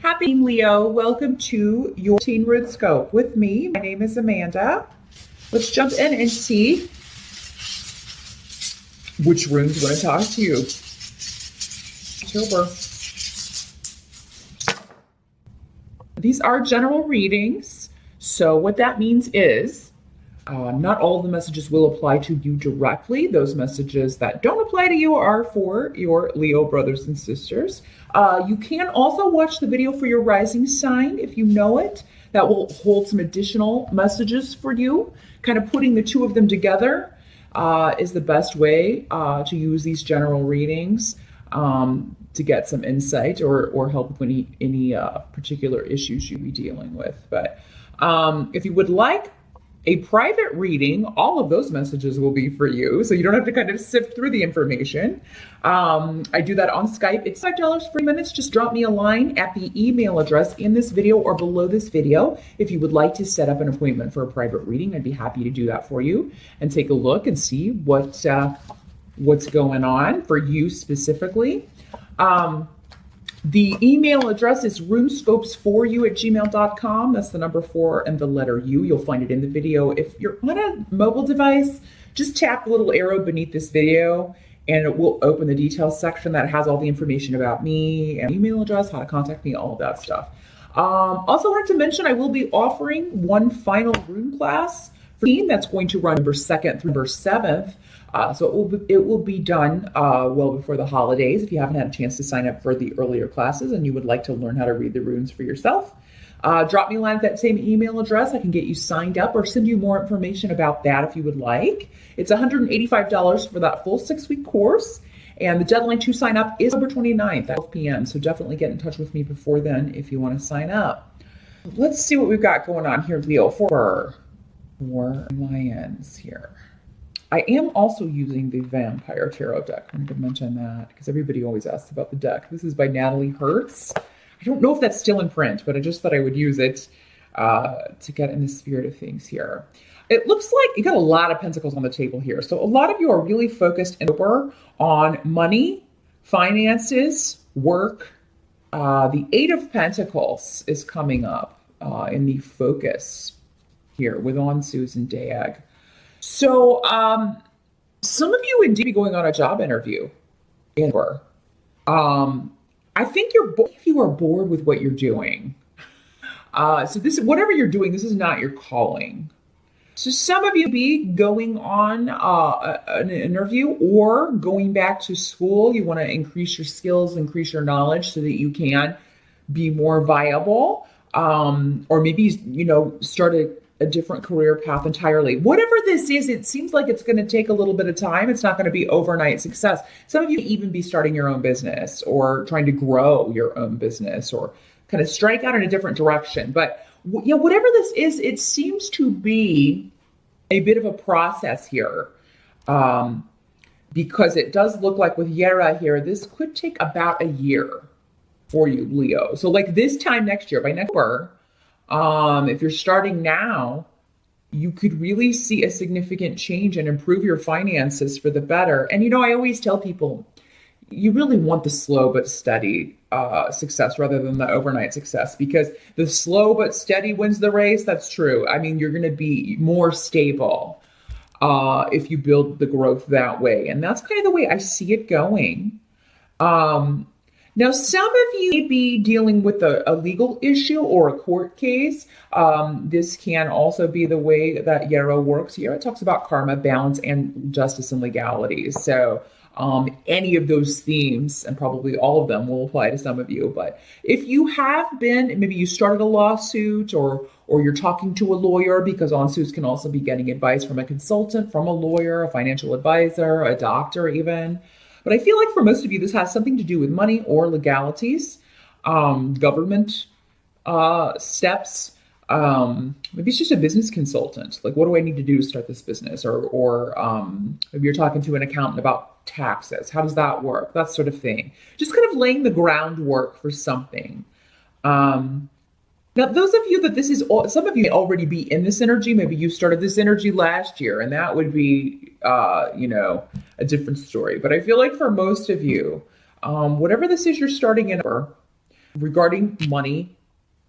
Happy Leo, welcome to your Teen Root Scope with me. My name is Amanda. Let's jump in and see which runes want to talk to you. October. These are general readings. So what that means is not all of the messages will apply to you directly. Those messages that don't apply to you are for your Leo brothers and sisters. You can also watch the video for your rising sign if you know it. That will hold some additional messages for you. Kind of putting the two of them together is the best way to use these general readings to get some insight or help with any particular issues you'll be dealing with. But if you would like a private reading, all of those messages will be for you, so you don't have to kind of sift through the information. I do that on Skype. It's $5 for minutes. Just drop me a line at the email address in this video or below this video. If you would like to set up an appointment for a private reading, I'd be happy to do that for you and take a look and see what's going on for you specifically. The email address is runescopes4u@gmail.com. That's the number 4 and the letter U. You'll find it in the video. If you're on a mobile device, just tap the little arrow beneath this video and it will open the details section that has all the information about me and email address, how to contact me, all of that stuff. Also wanted to mention I will be offering one final rune class for teen that's going to run November 2nd through November 7th. So it will be done well before the holidays. If you haven't had a chance to sign up for the earlier classes and you would like to learn how to read the runes for yourself, drop me a line at that same email address. I can get you signed up or send you more information about that if you would like. It's $185 for that full 6-week course. And the deadline to sign up is October 29th at 12 p.m. So definitely get in touch with me before then if you want to sign up. Let's see what we've got going on here, Leo, for Lions here. I am also using the Vampire Tarot deck. I wanted to mention that because everybody always asks about the deck. This is by Natalie Hertz. I don't know if that's still in print, but I just thought I would use it to get in the spirit of things here. It looks like you got a lot of pentacles on the table here. So a lot of you are really focused on money, finances, work. The 8 of Pentacles is coming up in the focus here with Ansus and Dag. So some of you indeed be going on a job interview. I think if you are bored with what you're doing. So this, whatever you're doing, this is not your calling. So some of you be going on an interview or going back to school. You want to increase your skills, increase your knowledge so that you can be more viable. Or maybe, start a different career path entirely. Whatever this is, it seems like it's going to take a little bit of time. It's not going to be overnight success. Some of you even be starting your own business or trying to grow your own business or kind of strike out in a different direction. But whatever this is, it seems to be a bit of a process here. Because it does look like with Yera here, this could take about a year for you, Leo. So like this time next year, by next year, if you're starting now, you could really see a significant change and improve your finances for the better. And, I always tell people, you really want the slow but steady success rather than the overnight success, because the slow but steady wins the race. That's true. I mean, you're going to be more stable if you build the growth that way. And that's kind of the way I see it going. Now, some of you may be dealing with a legal issue or a court case. This can also be the way that Yera works. Yera talks about karma, balance, and justice and legality. So any of those themes, and probably all of them, will apply to some of you. But if you have been, maybe you started a lawsuit or you're talking to a lawyer, because Ansus can also be getting advice from a consultant, from a lawyer, a financial advisor, a doctor even. But I feel like for most of you, this has something to do with money or legalities, government steps. Maybe it's just a business consultant. Like, what do I need to do to start this business? Or maybe you're talking to an accountant about taxes. How does that work? That sort of thing. Just kind of laying the groundwork for something. Now, those of you that this is, some of you may already be in this energy. Maybe you started this energy last year, and that would be, a different story. But I feel like for most of you, whatever this is you're starting in, regarding money,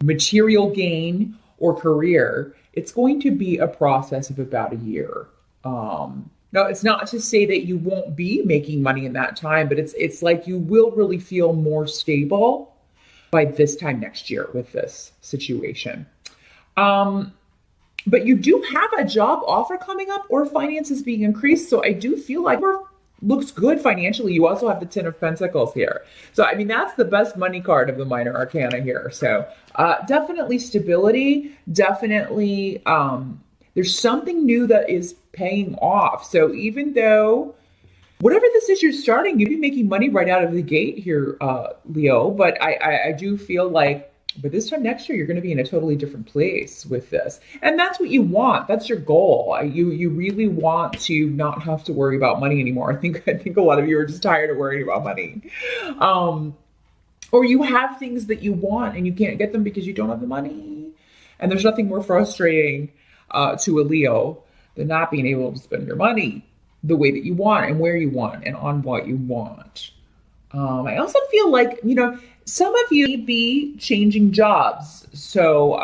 material gain, or career, it's going to be a process of about a year. Now, it's not to say that you won't be making money in that time, but it's like you will really feel more stable by this time next year with this situation. But you do have a job offer coming up or finances being increased. So I do feel like it looks good financially. You also have the Ten of Pentacles here. So, I mean, that's the best money card of the minor arcana here. So definitely stability, definitely there's something new that is paying off. So even though whatever this is you're starting, you'd be making money right out of the gate here, Leo. But I do feel like but this time next year, you're going to be in a totally different place with this. And that's what you want. That's your goal. You really want to not have to worry about money anymore. I think a lot of you are just tired of worrying about money. Or you have things that you want and you can't get them because you don't have the money. And there's nothing more frustrating to a Leo than not being able to spend your money the way that you want and where you want and on what you want. I also feel like, some of you may be changing jobs. So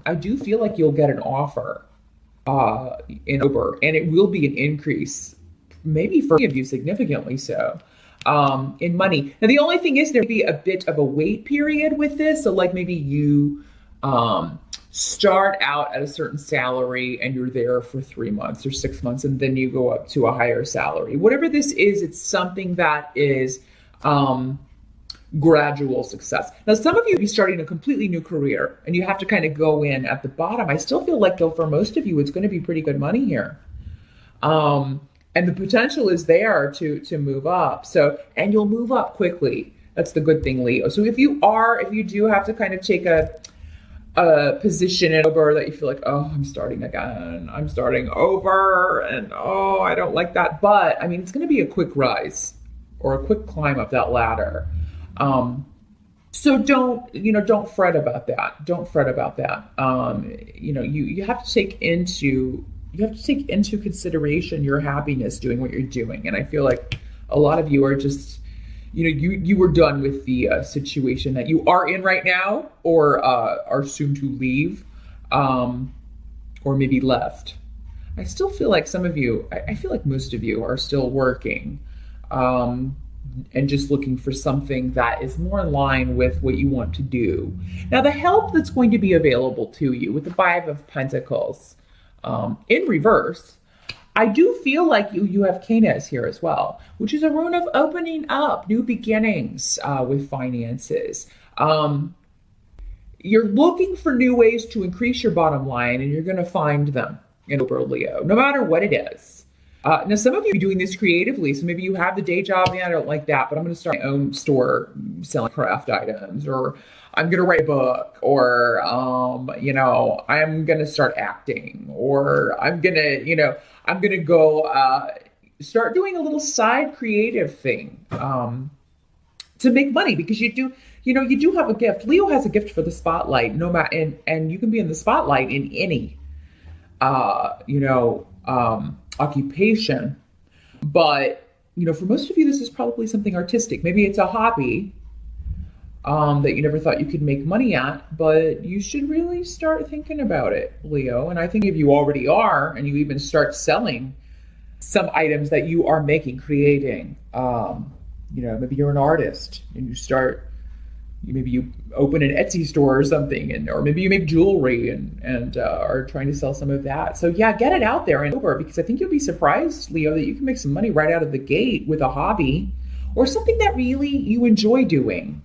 I do feel like you'll get an offer in October, and it will be an increase, maybe for many of you significantly so, in money. Now, the only thing is there may be a bit of a wait period with this. So like maybe you start out at a certain salary and you're there for 3 months or 6 months, and then you go up to a higher salary. Whatever this is, it's something that is gradual success. Now, some of you will be starting a completely new career and you have to kind of go in at the bottom. I still feel like though for most of you, it's going to be pretty good money here. And the potential is there to move up. So, and you'll move up quickly. That's the good thing, Leo. So if you do have to kind of take a position in over that you feel like, oh, I'm starting again. I'm starting over and oh, I don't like that. But I mean, it's going to be a quick rise or a quick climb up that ladder. So don't fret about that. Don't fret about that. You have to take into consideration your happiness doing what you're doing. And I feel like a lot of you are just, you were done with the situation that you are in right now, or are soon to leave, or maybe left. I still feel like some of you, I feel like most of you are still working, and just looking for something that is more in line with what you want to do. Now, the help that's going to be available to you with the Five of Pentacles in reverse, I do feel like you have Canes here as well, which is a rune of opening up, new beginnings with finances. You're looking for new ways to increase your bottom line, and you're going to find them in Leo, no matter what it is. Now, some of you are doing this creatively, so maybe you have the day job, and I don't like that, but I'm going to start my own store selling craft items, or I'm going to write a book, or, I'm going to start acting, or I'm going to go start doing a little side creative thing to make money, because you do have a gift. Leo has a gift for the spotlight, no matter, and you can be in the spotlight in any, occupation. But, for most of you, this is probably something artistic. Maybe it's a hobby that you never thought you could make money at, but you should really start thinking about it, Leo. And I think if you already are, and you even start selling some items that you are creating, maybe you're an artist and maybe you open an Etsy store or something, or maybe you make jewelry and are trying to sell some of that. So yeah, get it out there and over, because I think you'll be surprised, Leo, that you can make some money right out of the gate with a hobby or something that really you enjoy doing.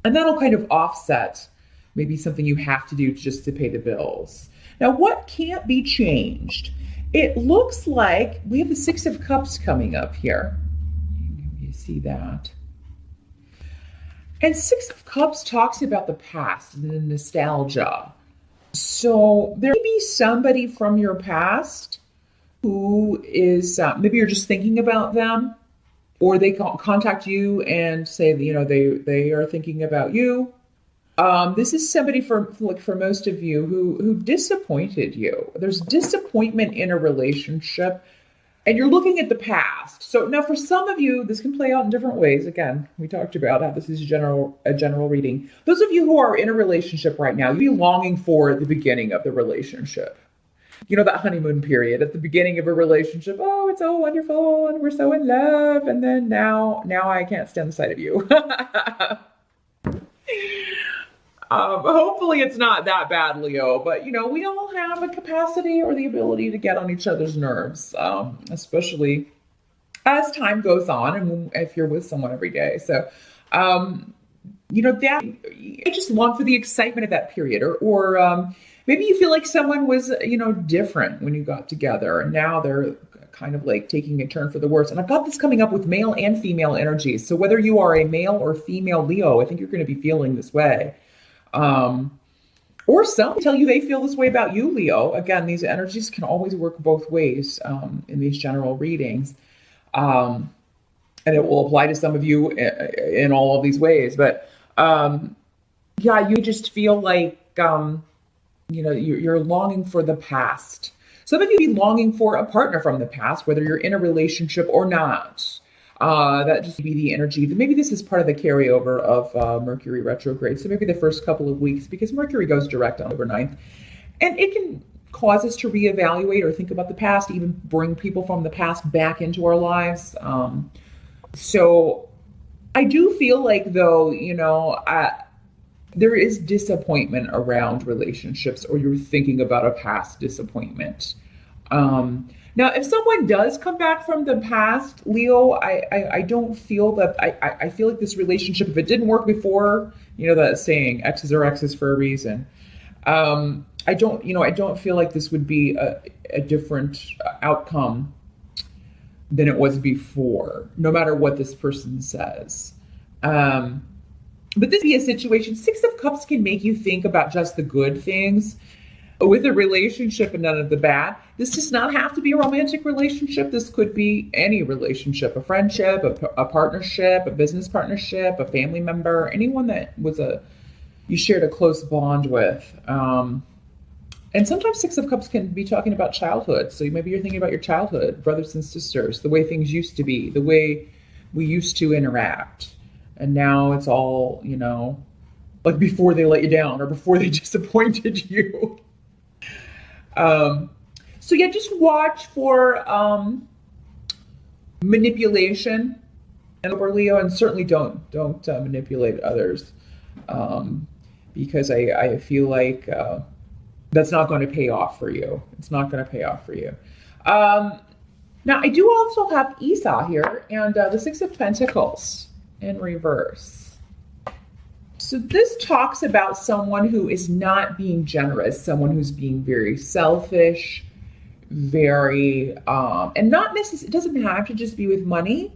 And that'll kind of offset maybe something you have to do just to pay the bills. Now, what can't be changed? It looks like we have the Six of Cups coming up here. You see that? And Six of Cups talks about the past and the nostalgia. So there may be somebody from your past who is, maybe you're just thinking about them, or they contact you and say, they are thinking about you. This is somebody for most of you who disappointed you. There's disappointment in a relationship. And you're looking at the past. So now for some of you, this can play out in different ways. Again, we talked about how this is a general reading. Those of you who are in a relationship right now, you'd be longing for the beginning of the relationship. You know, that honeymoon period at the beginning of a relationship. Oh, it's so wonderful and we're so in love. And then now I can't stand the sight of you. Hopefully it's not that bad, Leo, but you know, we all have a capacity or the ability to get on each other's nerves, especially as time goes on and if you're with someone every day. So, you know, that I just long for the excitement of that period, or maybe you feel like someone was, you know, different when you got together and now they're kind of like taking a turn for the worse. And I've got this coming up with male and female energies. So whether you are a male or female Leo, I think you're going to be feeling this way. Or some tell you they feel this way about you, Leo. Again, these energies can always work both ways in these general readings. And it will apply to some of you in all of these ways. But yeah, you just feel like, you know, you're longing for the past. Some of you be longing for a partner from the past, whether you're in a relationship or not. That just be the energy. Maybe this is part of the carryover of Mercury retrograde. So maybe the first couple of weeks, because Mercury goes direct on October 9th. And it can cause us to reevaluate or think about the past, even bring people from the past back into our lives. So I do feel like, though, you know, there is disappointment around relationships, or you're thinking about a past disappointment. Now, if someone does come back from the past, Leo, I don't feel that, I feel like this relationship, if it didn't work before, you know, that saying, X's are X's for a reason. I don't feel like this would be a different outcome than it was before, no matter what this person says. But this be a situation, Six of Cups can make you think about just the good things with a relationship and none of the bad. This does not have to be a romantic relationship. This could be any relationship, a friendship, a partnership, a business partnership, a family member, anyone that was you shared a close bond with. And sometimes Six of Cups can be talking about childhood. So maybe you're thinking about your childhood, brothers and sisters, the way things used to be, the way we used to interact. And now it's all, you know, like before they let you down or before they disappointed you. So yeah, just watch for manipulation and over Leo, and certainly don't manipulate others, because I feel like that's not going to pay off for you. It's not going to pay off for you. Now I do also have Esau here, and the Six of Pentacles in reverse. So this talks about someone who is not being generous, someone who's being very selfish, very, and not necessarily, it doesn't have to just be with money.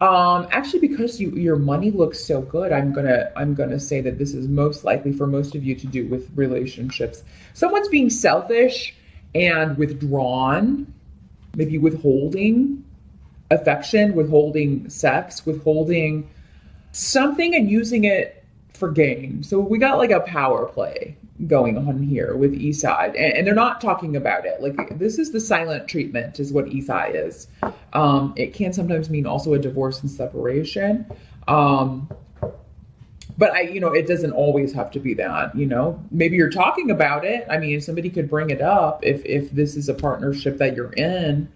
Actually, because your money looks so good, I'm gonna say that this is most likely for most of you to do with relationships. Someone's being selfish and withdrawn, maybe withholding affection, withholding sex, withholding something and using it for gain. So we got like a power play going on here with Esau, and they're not talking about it. Like, this is the silent treatment is what Esau is. It can sometimes mean also a divorce and separation. But it doesn't always have to be that, maybe you're talking about it. I mean, somebody could bring it up if this is a partnership that you're in.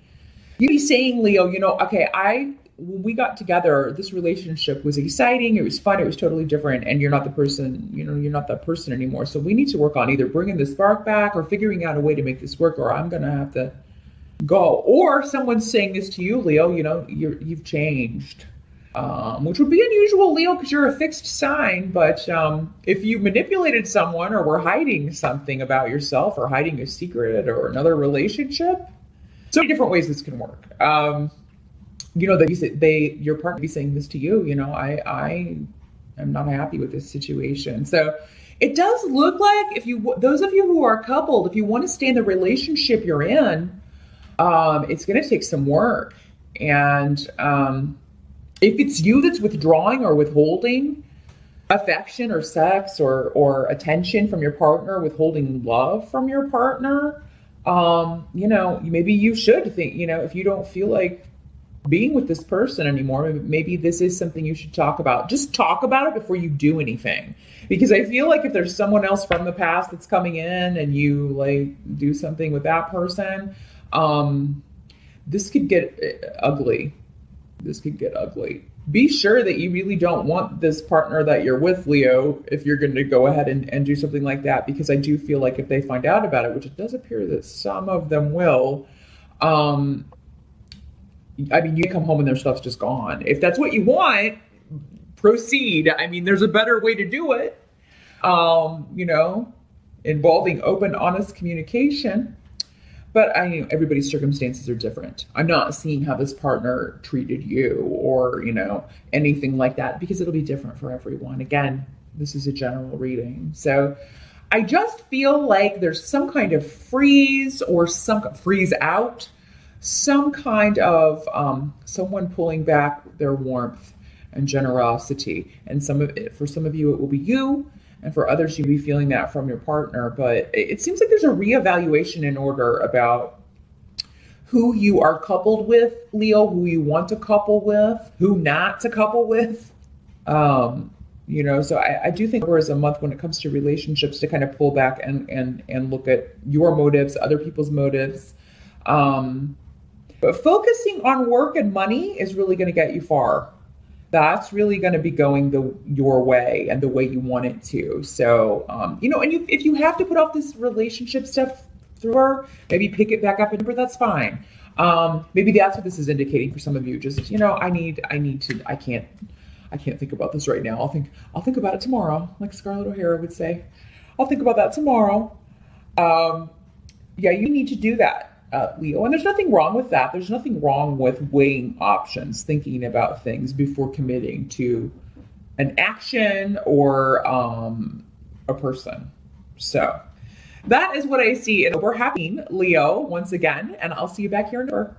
You'd be saying, Leo, okay, when we got together, this relationship was exciting. It was fun. It was totally different. And you're not the person, you're not that person anymore. So we need to work on either bringing the spark back or figuring out a way to make this work, or I'm going to have to go. Or someone's saying this to you, Leo, you've changed, which would be unusual, Leo, because you're a fixed sign. But if you manipulated someone or were hiding something about yourself or hiding a secret or another relationship, so many different ways this can work. Your partner be saying this to you, I am not happy with this situation. So it does look like those of you who are coupled, if you want to stay in the relationship you're in, it's going to take some work. And if it's you that's withdrawing or withholding affection or sex or attention from your partner, withholding love from your partner, Maybe you should think, if you don't feel like being with this person anymore, maybe this is something you should talk about. Just talk about it before you do anything. Because I feel like if there's someone else from the past that's coming in and you like do something with that person, this could get ugly. This could get ugly. Be sure that you really don't want this partner that you're with, Leo, if you're going to go ahead and do something like that, because I do feel like if they find out about it, which it does appear that some of them will, you come home and their stuff's just gone. If that's what you want, proceed. There's a better way to do it, involving open, honest communication. But everybody's circumstances are different. I'm not seeing how this partner treated you or, anything like that, because it'll be different for everyone. Again, this is a general reading. So I just feel like there's some kind of freeze or some freeze out, some kind of someone pulling back their warmth and generosity. And for some of you, it will be you. And for others, you'll be feeling that from your partner. But it seems like there's a reevaluation in order about who you are coupled with, Leo, who you want to couple with, who not to couple with. So I do think there is a month when it comes to relationships to kind of pull back and look at your motives, other people's motives. But focusing on work and money is really going to get you far. That's really going to be going your way and the way you want it to. So, if you have to put off this relationship stuff through her, maybe pick it back up and that's fine. Maybe that's what this is indicating for some of you. Just, I can't think about this right now. I'll think about it tomorrow, like Scarlett O'Hara would say. I'll think about that tomorrow. You need to do that. Leo, and there's nothing wrong with that. There's nothing wrong with weighing options, thinking about things before committing to an action or a person. So that is what I see. And we're happy, Leo, once again, and I'll see you back here in November.